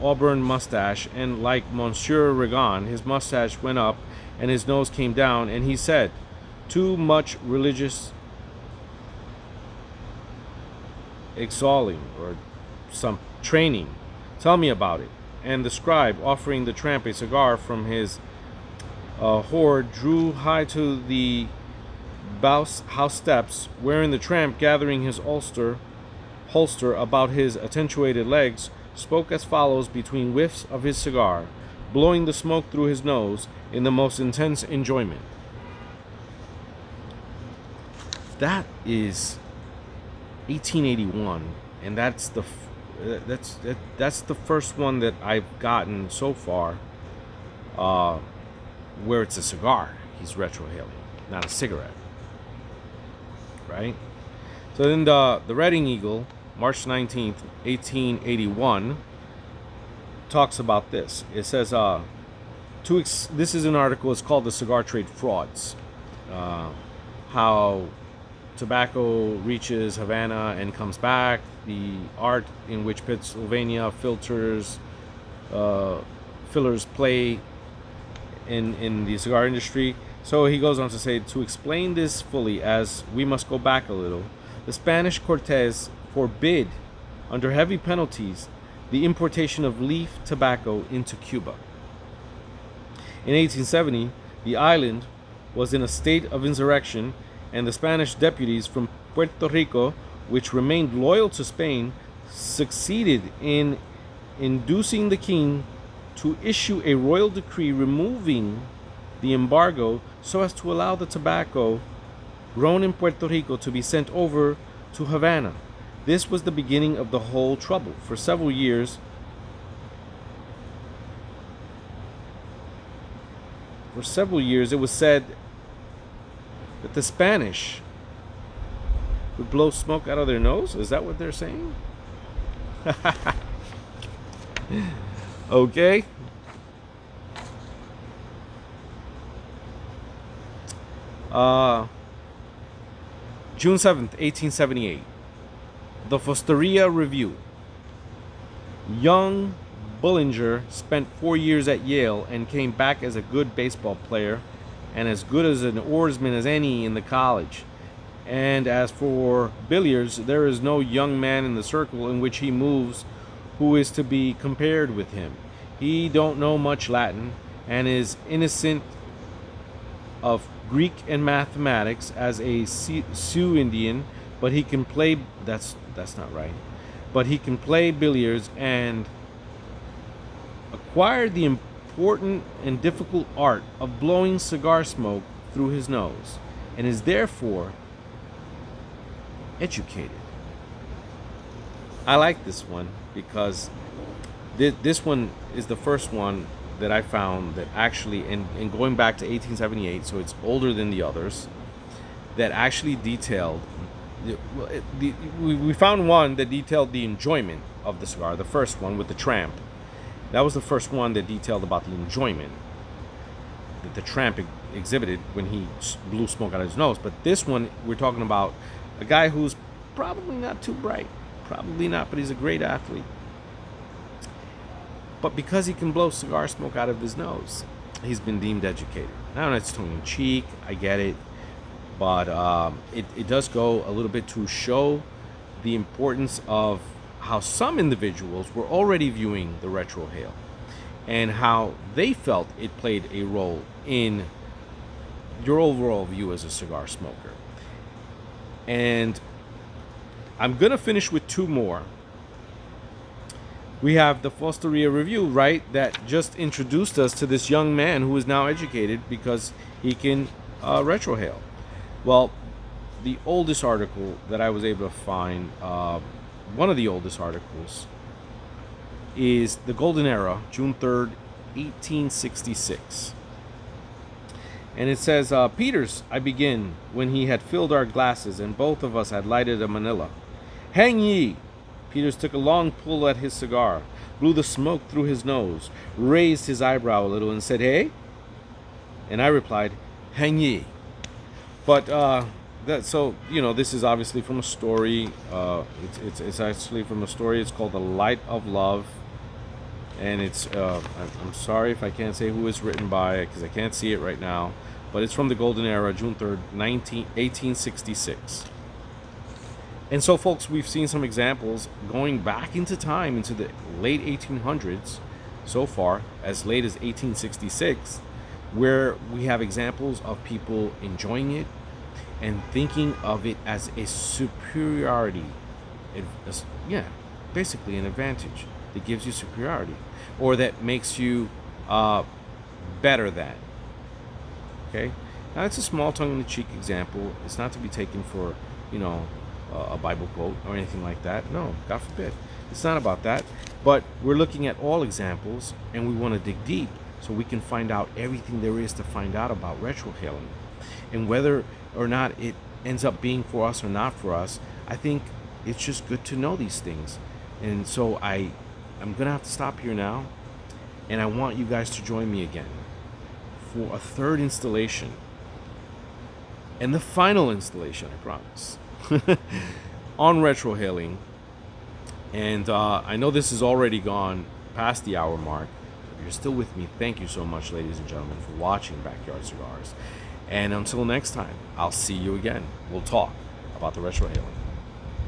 auburn mustache, and like Monsieur Regan, his mustache went up and his nose came down, and he said, too much religious exhaling or some training. Tell me about it. And the scribe, offering the tramp a cigar from his hoard, drew high to the house steps, wherein the tramp, gathering his holster about his attenuated legs, spoke as follows between whiffs of his cigar, blowing the smoke through his nose in the most intense enjoyment. That is 1881, and that's the first one that I've gotten so far where it's a cigar he's retrohaling, not a cigarette, right? So then the Reading Eagle, March 19th, 1881, talks about this. It says, this is an article, it's called The Cigar Trade Frauds, how tobacco reaches Havana and comes back, the art in which Pennsylvania fillers play in the cigar industry. So he goes on to say, to explain this fully, as we must go back a little, the Spanish Cortes forbid, under heavy penalties, the importation of leaf tobacco into Cuba. In 1870, the island was in a state of insurrection, and the Spanish deputies from Puerto Rico, which remained loyal to Spain, succeeded in inducing the king to issue a royal decree removing the embargo so as to allow the tobacco grown in Puerto Rico to be sent over to Havana. This was the beginning of the whole trouble. For several years, it was said that the Spanish would blow smoke out of their nose. Is that what they're saying? Okay. June 7th, 1878. The Costeria Review. Young Bullinger spent 4 years at Yale and came back as a good baseball player and as good as an oarsman as any in the college. And as for billiards, there is no young man in the circle in which he moves who is to be compared with him. He don't know much Latin and is innocent of Greek and mathematics as a Sioux Indian, but he can play. That's not right. But he can play billiards and acquired the important and difficult art of blowing cigar smoke through his nose, and is therefore educated. I like this one because this one is the first one that I found that actually, and going back to 1878, so it's older than the others, that actually detailed. We found one that detailed the enjoyment of the cigar, the first one with the tramp. That was the first one that detailed about the enjoyment that the tramp exhibited when he blew smoke out of his nose. But this one, we're talking about a guy who's probably not too bright. Probably not, but he's a great athlete. But because he can blow cigar smoke out of his nose, he's been deemed educated. Now, it's tongue-in-cheek, I get it. But it does go a little bit to show the importance of how some individuals were already viewing the retrohale and how they felt it played a role in your overall view as a cigar smoker. And I'm going to finish with two more. We have the Costeria Review, right, that just introduced us to this young man who is now educated because he can retrohale. Well, the oldest article that I was able to find, one of the oldest articles, is The Golden Era, June 3rd, 1866. And it says, Peters, I begin, when he had filled our glasses and both of us had lighted a Manila. Hang ye! Peters took a long pull at his cigar, blew the smoke through his nose, raised his eyebrow a little and said, hey? And I replied, hang ye. But so this is obviously from a story. It's actually from a story. It's called The Light of Love, and it's I'm sorry if I can't say who it's written by because I can't see it right now. But it's from the Golden Era, June 3rd, 1866. And so, folks, we've seen some examples going back into time, into the late 1800s, so far as late as 1866. Where we have examples of people enjoying it and thinking of it as a superiority. Basically an advantage that gives you superiority or that makes you better than. Okay? Now, it's a small tongue-in-cheek example. It's not to be taken for, a Bible quote or anything like that. No, God forbid. It's not about that. But we're looking at all examples and we want to dig deep, so we can find out everything there is to find out about retrohaling. And whether or not it ends up being for us or not for us, I think it's just good to know these things. And so I'm going to have to stop here now. And I want you guys to join me again for a third installation. And the final installation, I promise, on retrohaling. And I know this has already gone past the hour mark. If you're still with me, thank you so much, ladies and gentlemen, for watching Backyard Cigars. And until next time, I'll see you again. We'll talk about the retrohaling.